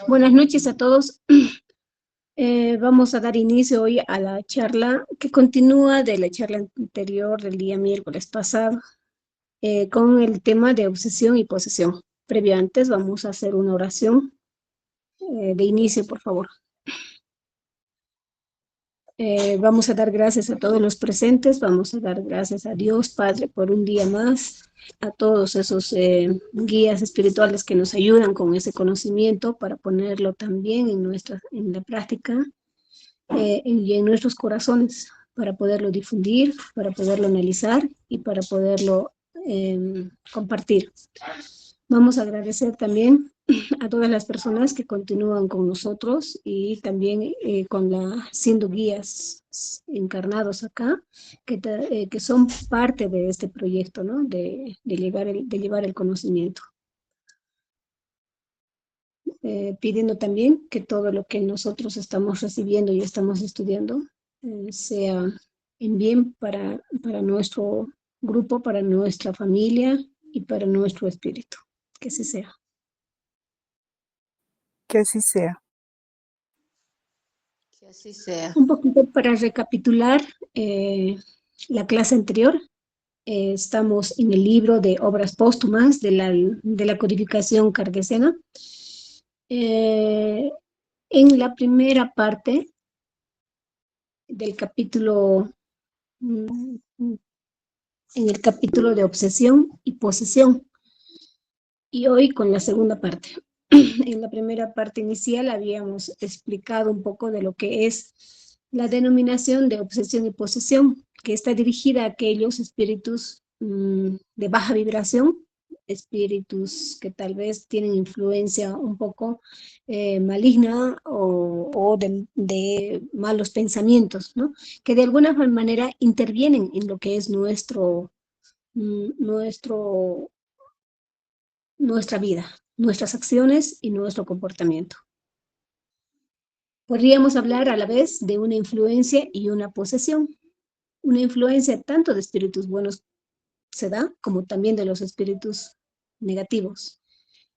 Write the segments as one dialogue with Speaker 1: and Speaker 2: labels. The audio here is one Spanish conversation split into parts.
Speaker 1: Buenas noches a todos. Vamos a dar inicio hoy a la charla que continúa de la charla anterior del día miércoles pasado, con el tema de obsesión y posesión. Previo antes vamos a hacer una oración de inicio, por favor. Vamos a dar gracias a todos los presentes, vamos a dar gracias a Dios Padre por un día más, a todos esos guías espirituales que nos ayudan con ese conocimiento para ponerlo también en la práctica y en nuestros corazones, para poderlo difundir, para poderlo analizar y para poderlo compartir. Vamos a agradecer también a todas las personas que continúan con nosotros y también siendo guías encarnados acá, que son parte de este proyecto, ¿no? de llevar el conocimiento. Pidiendo también que todo lo que nosotros estamos recibiendo y estamos estudiando sea en bien para nuestro grupo, para nuestra familia y para nuestro espíritu. Que así sea.
Speaker 2: Que así sea.
Speaker 3: Que así sea.
Speaker 1: Un poquito para recapitular la clase anterior. Estamos en el libro de obras póstumas de la codificación cartesiana. En la primera parte del capítulo, en el capítulo de obsesión y posesión, y hoy con la segunda parte. En la primera parte inicial habíamos explicado un poco de lo que es la denominación de obsesión y posesión, que está dirigida a aquellos espíritus de baja vibración, espíritus que tal vez tienen influencia un poco maligna o de malos pensamientos, ¿no? Que de alguna manera intervienen en lo que es nuestra vida, nuestras acciones y nuestro comportamiento. Podríamos hablar a la vez de una influencia y una posesión. Una influencia tanto de espíritus buenos se da, como también de los espíritus negativos.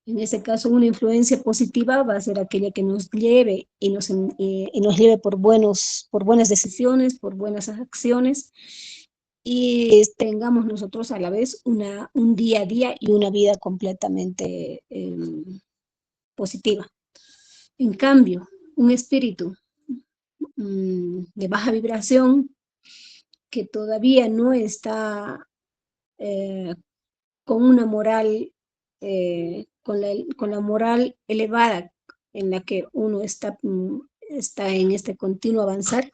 Speaker 1: En ese caso, una influencia positiva va a ser aquella que nos lleve y nos lleve por buenas decisiones, por buenas acciones, y tengamos nosotros a la vez un día a día y una vida completamente positiva. En cambio, un espíritu de baja vibración que todavía no está con una moral, con la moral elevada en la que uno está en este continuo avanzar,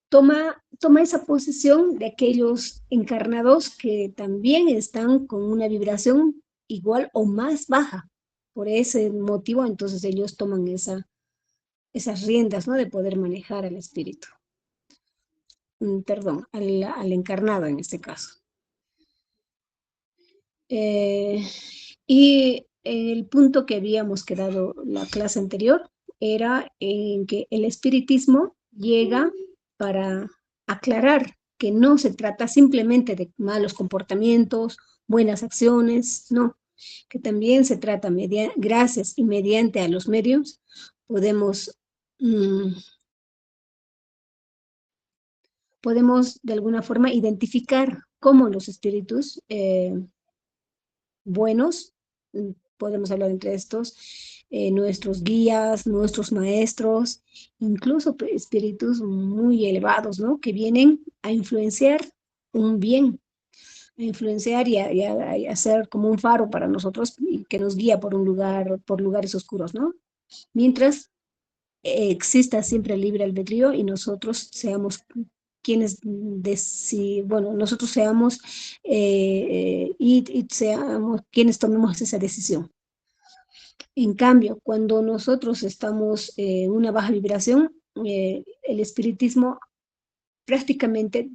Speaker 1: toma esa posición de aquellos encarnados que también están con una vibración igual o más baja. Por ese motivo, entonces ellos toman esas riendas, ¿no? De poder manejar al espíritu. Perdón, al encarnado en este caso. Y el punto que habíamos quedado la clase anterior era en que el espiritismo llega para aclarar que no se trata simplemente de malos comportamientos, buenas acciones, no, que también se trata, gracias y mediante a los medios, podemos de alguna forma identificar cómo los espíritus buenos, podemos hablar entre estos, nuestros guías, nuestros maestros, incluso espíritus muy elevados, ¿no? Que vienen a influenciar un bien, a influenciar y a ser como un faro para nosotros y que nos guía por lugares oscuros, ¿no? Mientras exista siempre el libre albedrío y nosotros seamos quienes nosotros seamos y seamos quienes tomemos esa decisión. En cambio, cuando nosotros estamos en una baja vibración, el espiritismo prácticamente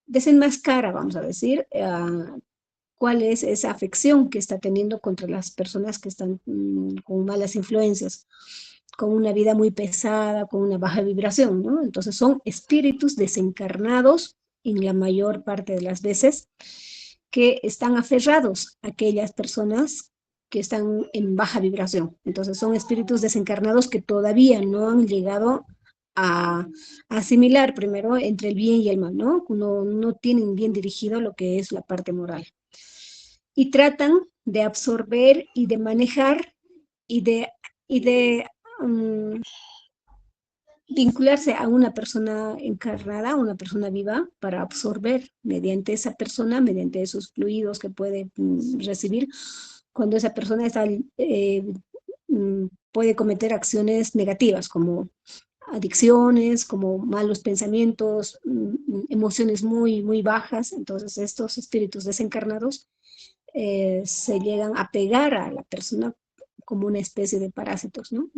Speaker 1: desenmascara, vamos a decir, cuál es esa afección que está teniendo contra las personas que están con malas influencias, con una vida muy pesada, con una baja vibración, ¿no? Entonces son espíritus desencarnados en la mayor parte de las veces que están aferrados a aquellas personas que están en baja vibración. Entonces son espíritus desencarnados que todavía no han llegado a asimilar primero entre el bien y el mal, ¿no? No tienen bien dirigido lo que es la parte moral. Y tratan de absorber y de manejar y de vincularse a una persona encarnada, a una persona viva, para absorber mediante esa persona, mediante esos fluidos que puede recibir, cuando esa persona está, puede cometer acciones negativas como adicciones, como malos pensamientos, emociones muy bajas. Entonces estos espíritus desencarnados se llegan a pegar a la persona como una especie de parásitos, ¿no?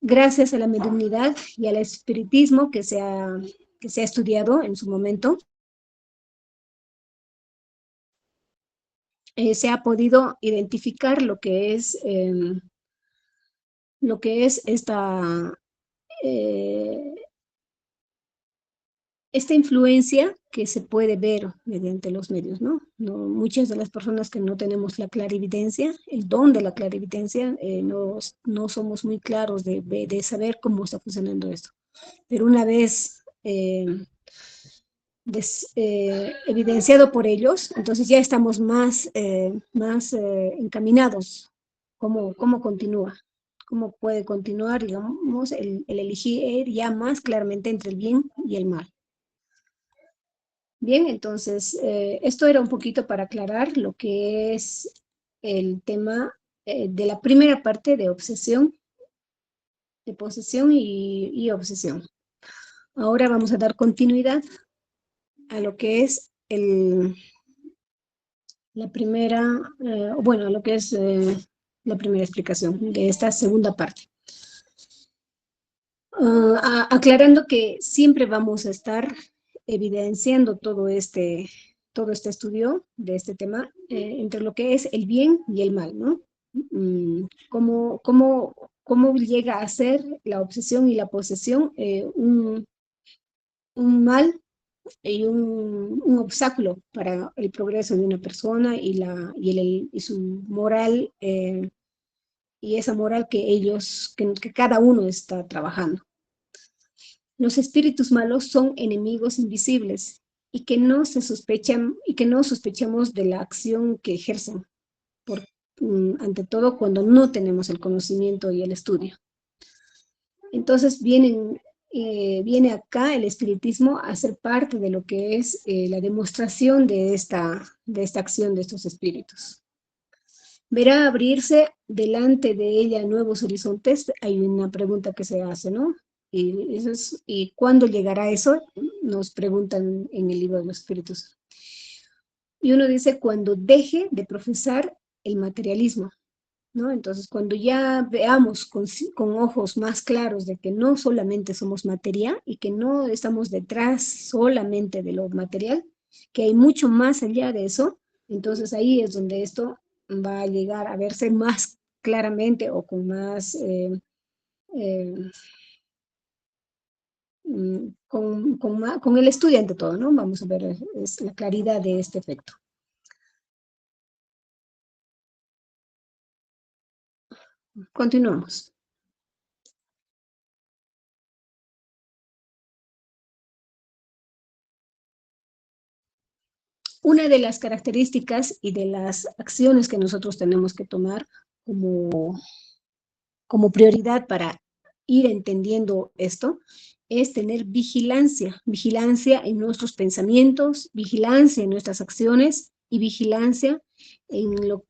Speaker 1: Gracias a la mediunidad y al espiritismo que se ha estudiado en su momento, se ha podido identificar lo que es eh, esta influencia que se puede ver mediante los medios, ¿no? Muchas de las personas que no tenemos la clarividencia, el don de la clarividencia, no somos muy claros de saber cómo está funcionando esto. Pero una vez evidenciado por ellos, entonces ya estamos más encaminados. ¿Cómo continúa? ¿Cómo puede continuar, digamos, el elegir ya más claramente entre el bien y el mal? Bien, entonces, esto era un poquito para aclarar lo que es el tema de la primera parte de obsesión, de posesión y obsesión. Ahora vamos a dar continuidad a lo que es la primera, bueno, lo que es la primera explicación de esta segunda parte. Aclarando que siempre vamos a estar evidenciando todo este estudio de este tema entre lo que es el bien y el mal, ¿no? ¿Cómo llega a ser la obsesión y la posesión un mal y un obstáculo para el progreso de una persona y su moral y esa moral que cada uno está trabajando? Los espíritus malos son enemigos invisibles y que no sospechamos de la acción que ejercen, por, ante todo cuando no tenemos el conocimiento y el estudio. Entonces viene acá el espiritismo a ser parte de lo que es la demostración de esta acción de estos espíritus. Verá abrirse delante de ella nuevos horizontes. Hay una pregunta que se hace, ¿no? ¿Y cuándo llegará eso? Nos preguntan en el libro de los espíritus. Y uno dice, cuando deje de profesar el materialismo, ¿no? Entonces, cuando ya veamos con ojos más claros de que no solamente somos materia y que no estamos detrás solamente de lo material, que hay mucho más allá de eso, entonces ahí es donde esto va a llegar a verse más claramente o con más, eh, con el estudiante todo, ¿no? Vamos a ver es la claridad de este efecto. Continuamos. Una de las características y de las acciones que nosotros tenemos que tomar como prioridad para ir entendiendo esto es tener vigilancia en nuestros pensamientos, vigilancia en nuestras acciones y vigilancia en lo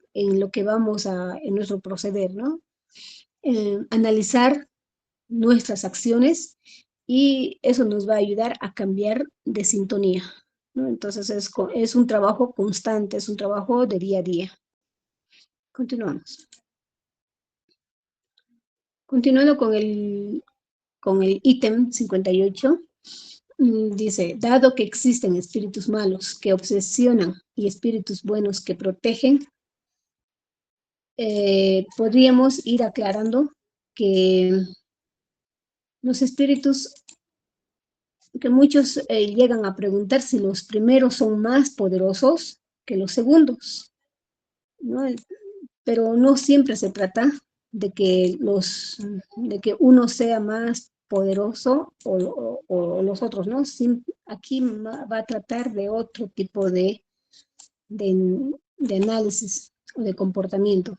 Speaker 1: que en nuestro proceder, ¿no? Analizar nuestras acciones y eso nos va a ayudar a cambiar de sintonía, ¿no? Entonces es un trabajo constante, es un trabajo de día a día. Continuamos. Continuando con el ítem 58, dice, dado que existen espíritus malos que obsesionan y espíritus buenos que protegen, podríamos ir aclarando que los espíritus que muchos llegan a preguntar si los primeros son más poderosos que los segundos, ¿no? Pero no siempre se trata de que uno sea más poderoso o los otros, ¿no? Aquí va a tratar de otro tipo de análisis o de comportamiento.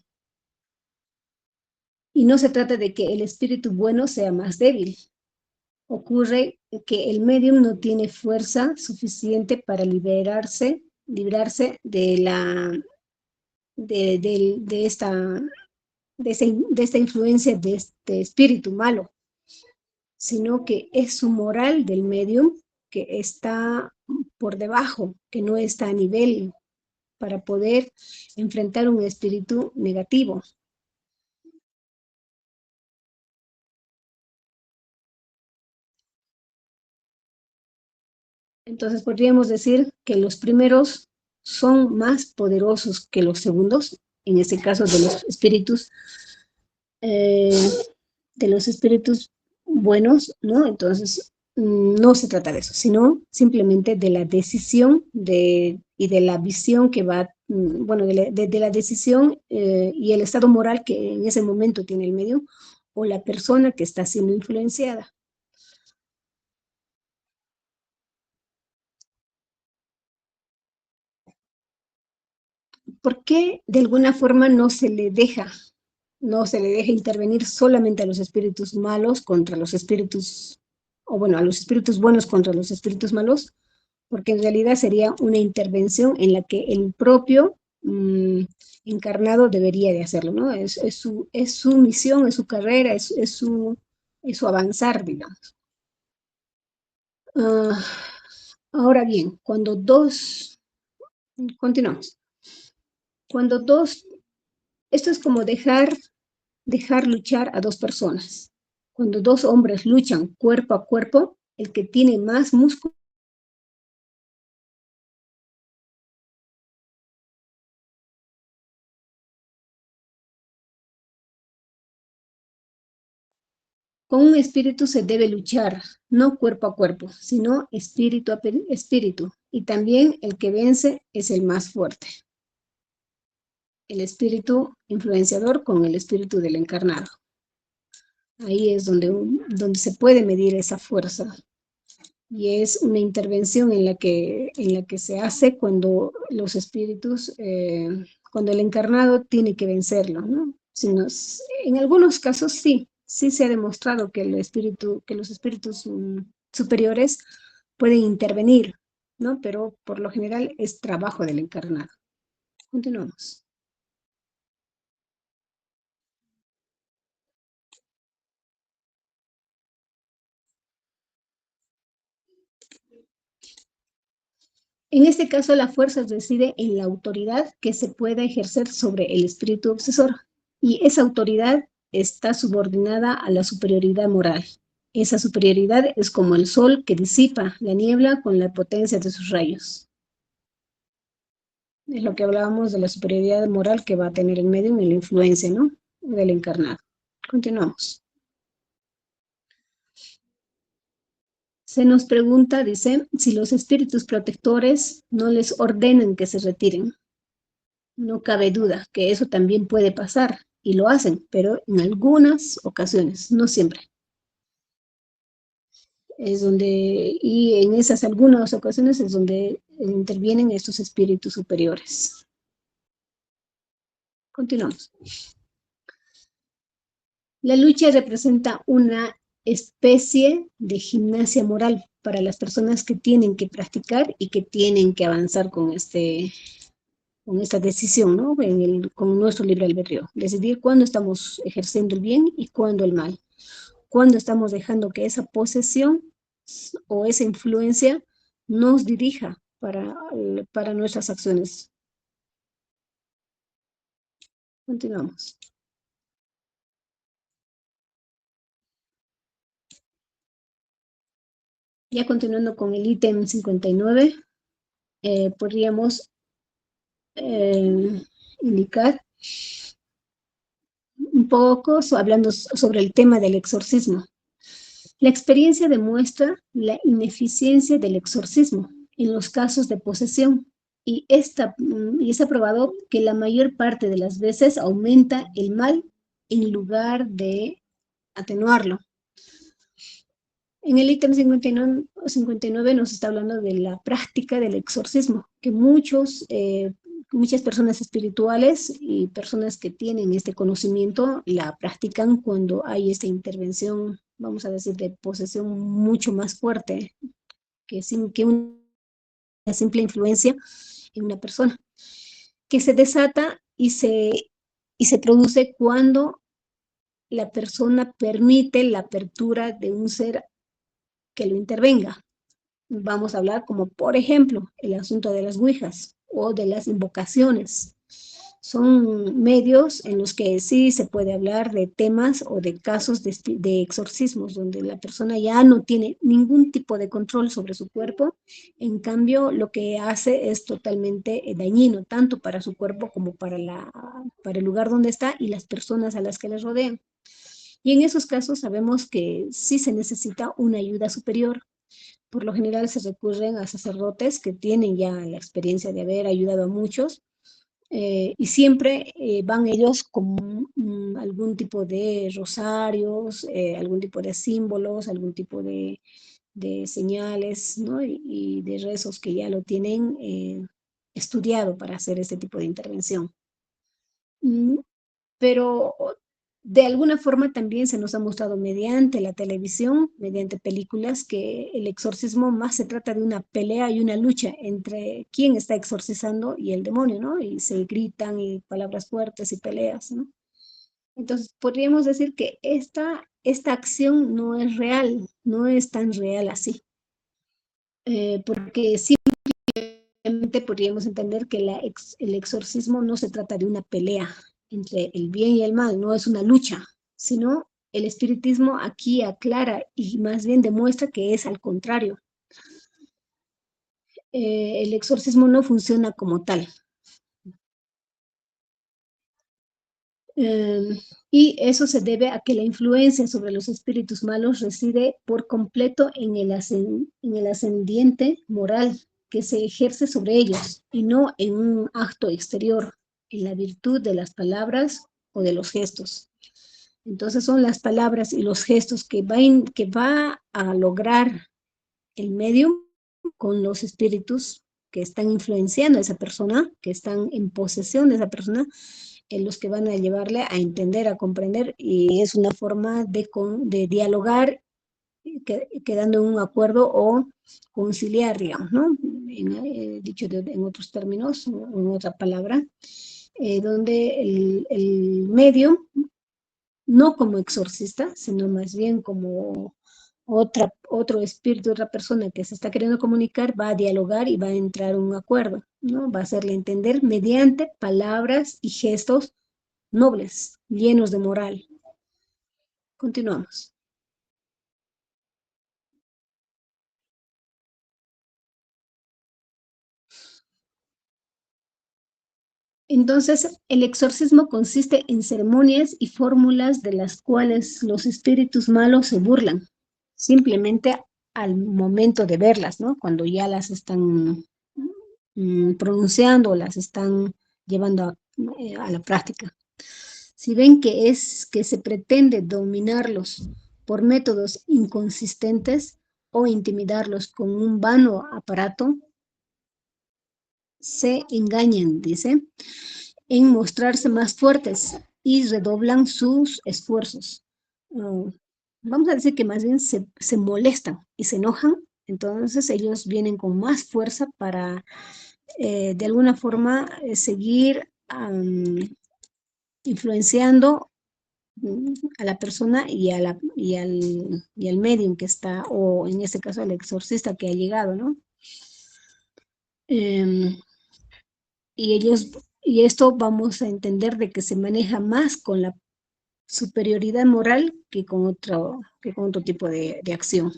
Speaker 1: Y no se trata de que el espíritu bueno sea más débil. Ocurre que el medium no tiene fuerza suficiente para librarse de esta influencia de este espíritu malo, sino que es su moral del medium que está por debajo, que no está a nivel para poder enfrentar un espíritu negativo. Entonces podríamos decir que los primeros son más poderosos que los segundos, en este caso eh, de los espíritus buenos, ¿no? Entonces no se trata de eso, sino simplemente de la decisión y de la visión que va, bueno, de la decisión y el estado moral que en ese momento tiene el medio o la persona que está siendo influenciada. ¿Por qué de alguna forma no se le deja intervenir solamente a los espíritus malos contra los espíritus, o bueno, a los espíritus buenos contra los espíritus malos? Porque en realidad sería una intervención en la que el propio encarnado debería de hacerlo, ¿no? Es su misión, es su carrera, es su avanzar, digamos. Ah, ahora bien, continuamos, cuando dos, esto es como dejar luchar a dos personas. Cuando dos hombres luchan cuerpo a cuerpo, el que tiene más músculo con un espíritu se debe luchar, no cuerpo a cuerpo, sino espíritu a espíritu. Y también el que vence es el más fuerte. El espíritu influenciador con el espíritu del encarnado. Ahí es donde se puede medir esa fuerza. Y es una intervención en la que se hace cuando los espíritus, cuando el encarnado tiene que vencerlo, ¿no? En algunos casos sí, sí se ha demostrado que que los espíritus superiores pueden intervenir, ¿no? Pero por lo general es trabajo del encarnado. Continuamos. En este caso, la fuerza reside en la autoridad que se pueda ejercer sobre el espíritu obsesor, y esa autoridad está subordinada a la superioridad moral. Esa superioridad es como el sol que disipa la niebla con la potencia de sus rayos. Es lo que hablábamos de la superioridad moral que va a tener el medio y la influencia, ¿no? Del encarnado. Continuamos. Se nos pregunta, dice, si los espíritus protectores no les ordenan que se retiren. No cabe duda que eso también puede pasar y lo hacen, pero en algunas ocasiones, no siempre. Y en esas algunas ocasiones es donde intervienen estos espíritus superiores. Continuamos. La lucha representa una especie de gimnasia moral para las personas que tienen que practicar y que tienen que avanzar con esta decisión, ¿no? Con nuestro libre albedrío. Decidir cuándo estamos ejerciendo el bien y cuándo el mal. Cuándo estamos dejando que esa posesión o esa influencia nos dirija para nuestras acciones. Continuamos. Ya continuando con el ítem 59, podríamos indicar un poco hablando sobre el tema del exorcismo. La experiencia demuestra la ineficiencia del exorcismo en los casos de posesión y es aprobado que la mayor parte de las veces aumenta el mal en lugar de atenuarlo. En el ítem 59 nos está hablando de la práctica del exorcismo, que muchas personas espirituales y personas que tienen este conocimiento la practican cuando hay esta intervención, vamos a decir, de posesión mucho más fuerte que una simple influencia en una persona, que se desata y se produce cuando la persona permite la apertura de un ser que lo intervenga. Vamos a hablar como, por ejemplo, el asunto de las ouijas o de las invocaciones. Son medios en los que sí se puede hablar de temas o de casos de exorcismos, donde la persona ya no tiene ningún tipo de control sobre su cuerpo. En cambio, lo que hace es totalmente dañino, tanto para su cuerpo como para el lugar donde está y las personas a las que le rodean. Y en esos casos sabemos que sí se necesita una ayuda superior. Por lo general se recurren a sacerdotes que tienen ya la experiencia de haber ayudado a muchos y siempre van ellos con algún tipo de rosarios, algún tipo de símbolos, algún tipo de señales, ¿no? Y de rezos que ya lo tienen estudiado para hacer este tipo de intervención. Mm, pero de alguna forma también se nos ha mostrado mediante la televisión, mediante películas, que el exorcismo más se trata de una pelea y una lucha entre quién está exorcizando y el demonio, ¿no? Y se gritan y palabras fuertes y peleas, ¿no? Entonces, podríamos decir que esta acción no es real, no es tan real así, porque simplemente podríamos entender que el exorcismo no se trata de una pelea entre el bien y el mal, no es una lucha, sino el espiritismo aquí aclara y más bien demuestra que es al contrario. El exorcismo no funciona como tal. Eh, y eso se debe a que la influencia sobre los espíritus malos reside por completo en el ascendiente moral que se ejerce sobre ellos y no en un acto exterior, en la virtud de las palabras o de los gestos. Entonces son las palabras y los gestos que va a lograr el medium con los espíritus que están influenciando a esa persona, que están en posesión de esa persona, en los que van a llevarle a entender, a comprender, y es una forma de dialogar, quedando en un acuerdo o conciliar, digamos, ¿no? Dicho en otros términos, en otra palabra, donde el medio, no como exorcista, sino más bien como otro espíritu, otra persona que se está queriendo comunicar, va a dialogar y va a entrar a un acuerdo, ¿no? Va a hacerle entender mediante palabras y gestos nobles, llenos de moral. Continuamos. Entonces, el exorcismo consiste en ceremonias y fórmulas de las cuales los espíritus malos se burlan, simplemente al momento de verlas, ¿no? Cuando ya las están pronunciando, las están llevando a la práctica. Si ven que se pretende dominarlos por métodos inconsistentes o intimidarlos con un vano aparato, se engañan, dice, en mostrarse más fuertes y redoblan sus esfuerzos. Uh, Vamos a decir que más bien se molestan y se enojan, entonces ellos vienen con más fuerza para de alguna forma seguir influenciando a la persona y al medium que está, o en este caso al exorcista que ha llegado, ¿no? Eh, y esto vamos a entender de que se maneja más con la superioridad moral que con otro tipo de acción.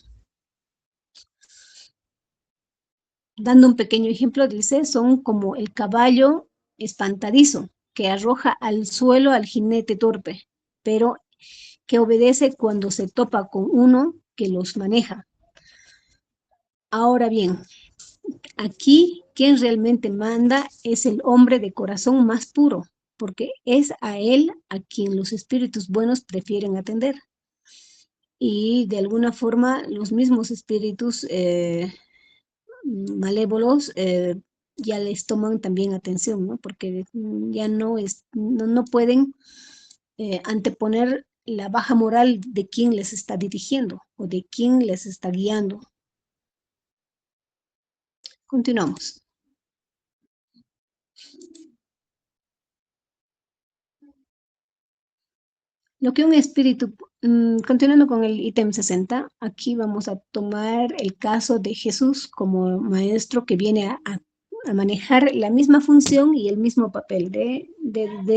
Speaker 1: Dando un pequeño ejemplo, dice, son como el caballo espantadizo que arroja al suelo al jinete torpe, pero que obedece cuando se topa con uno que los maneja. Ahora bien, aquí quien realmente manda es el hombre de corazón más puro, porque es a él a quien los espíritus buenos prefieren atender. Y de alguna forma los mismos espíritus malévolos ya les toman también atención, ¿no? Porque ya no pueden anteponer la baja moral de quien les está dirigiendo o de quien les está guiando. Continuamos. Lo que un espíritu, continuando con el ítem 60, aquí vamos a tomar el caso de Jesús como maestro que viene a manejar la misma función y el mismo papel de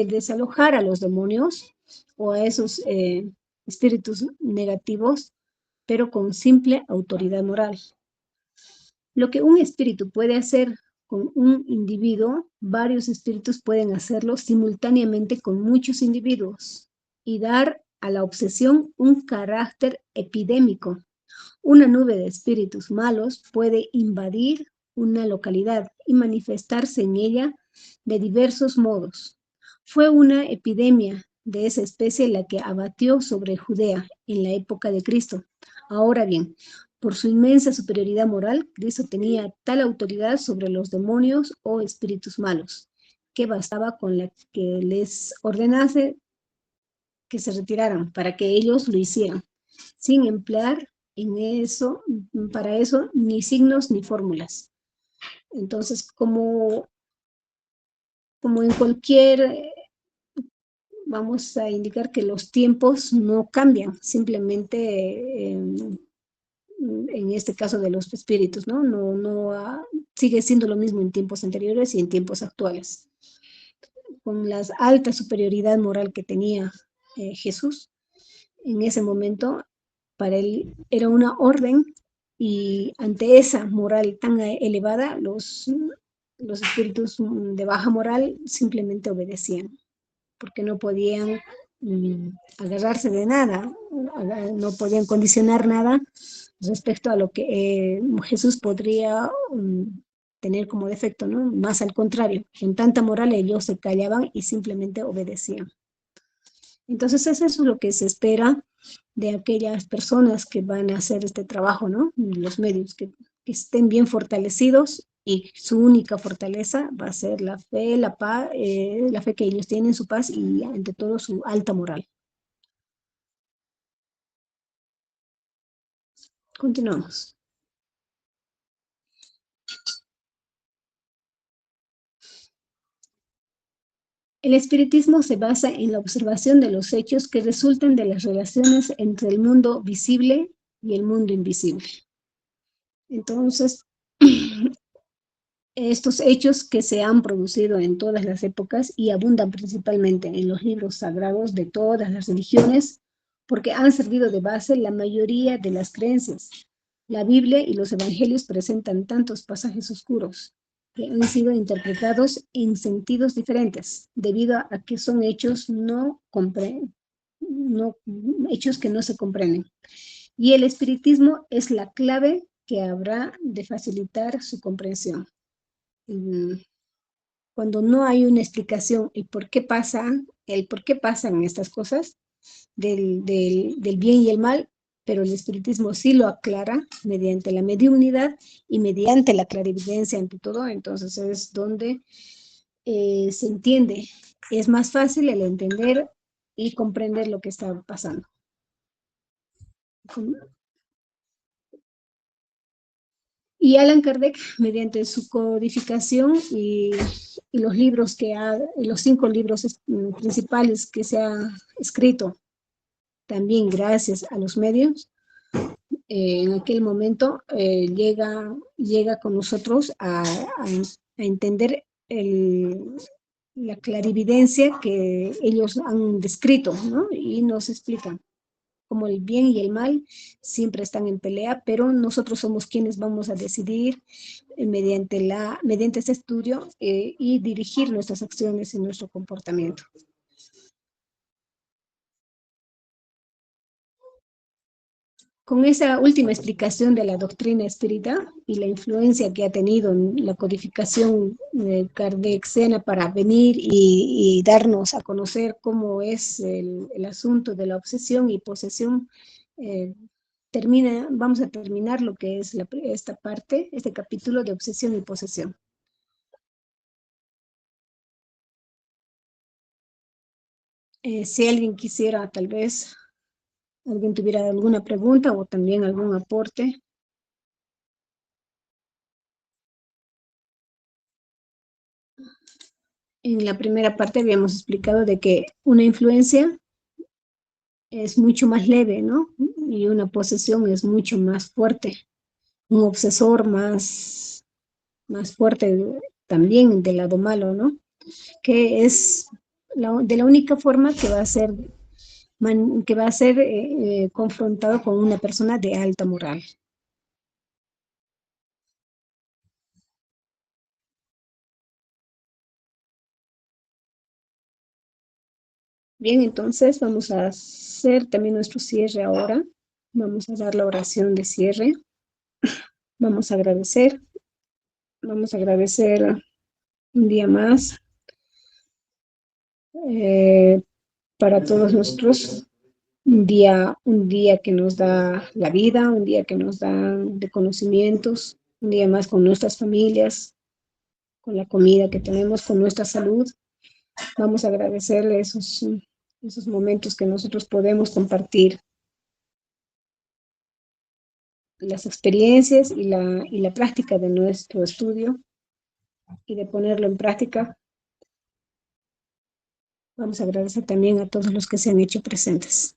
Speaker 1: desalojar a los demonios o a esos espíritus negativos, pero con simple autoridad moral. Lo que un espíritu puede hacer con un individuo, varios espíritus pueden hacerlo simultáneamente con muchos individuos y dar a la obsesión un carácter epidémico. Una nube de espíritus malos puede invadir una localidad y manifestarse en ella de diversos modos. Fue una epidemia de esa especie la que abatió sobre Judea en la época de Cristo. Ahora bien, por su inmensa superioridad moral, Cristo tenía tal autoridad sobre los demonios o espíritus malos, que bastaba con la que les ordenase que se retiraran para que ellos lo hicieran, sin emplear para eso ni signos ni fórmulas. Entonces, como en cualquier, vamos a indicar que los tiempos no cambian, simplemente en este caso de los espíritus, ¿no? Sigue siendo lo mismo en tiempos anteriores y en tiempos actuales. Con la alta superioridad moral que tenía Jesús, en ese momento para él era una orden y ante esa moral tan elevada, los espíritus de baja moral simplemente obedecían, porque no podían agarrarse de nada, no podían condicionar nada respecto a lo que Jesús podría tener como defecto, ¿no? Más al contrario, con tanta moral ellos se callaban y simplemente obedecían. Entonces eso es lo que se espera de aquellas personas que van a hacer este trabajo, ¿no? Los medios, que estén bien fortalecidos y su única fortaleza va a ser la fe, la paz, la fe que ellos tienen, su paz y ante todo su alta moral. Continuamos. El espiritismo se basa en la observación de los hechos que resultan de las relaciones entre el mundo visible y el mundo invisible. Entonces, estos hechos que se han producido en todas las épocas y abundan principalmente en los libros sagrados de todas las religiones, porque han servido de base la mayoría de las creencias. La Biblia y los evangelios presentan tantos pasajes oscuros que han sido interpretados en sentidos diferentes, debido a que son hechos hechos que no se comprenden. Y el espiritismo es la clave que habrá de facilitar su comprensión. Cuando no hay una explicación el por qué pasan estas cosas del bien y el mal, pero el espiritismo sí lo aclara mediante la mediunidad y mediante la clarividencia ante todo, entonces es donde se entiende, es más fácil el entender y comprender lo que está pasando. Y Allan Kardec, mediante su codificación y los libros los 5 libros principales que se ha escrito, también gracias a los medios, en aquel momento llega con nosotros a entender la clarividencia que ellos han descrito, ¿no? Y nos explican como el bien y el mal siempre están en pelea, pero nosotros somos quienes vamos a decidir mediante este estudio y dirigir nuestras acciones y nuestro comportamiento. Con esa última explicación de la doctrina espírita y la influencia que ha tenido en la codificación kardeciana para venir y darnos a conocer cómo es el asunto de la obsesión y posesión, eh, vamos a terminar lo que es esta parte, este capítulo de obsesión y posesión. Si alguien quisiera, tal vez, alguien tuviera alguna pregunta o también algún aporte. En la primera parte habíamos explicado de que una influencia es mucho más leve, ¿no? Y una posesión es mucho más fuerte, un obsesor más fuerte también del lado malo, ¿no? Que es de la única forma que va a ser, confrontado con una persona de alta moral. Bien, entonces vamos a hacer también nuestro cierre ahora. Vamos a dar la oración de cierre. Vamos a agradecer. Vamos a agradecer un día más eh, para todos nosotros. Un día que nos da la vida, un día que nos da de conocimientos, un día más con nuestras familias, con la comida que tenemos, con nuestra salud. Vamos a agradecerle esos momentos que nosotros podemos compartir las experiencias y la práctica de nuestro estudio y de ponerlo en práctica. Vamos a agradecer también a todos los que se han hecho presentes.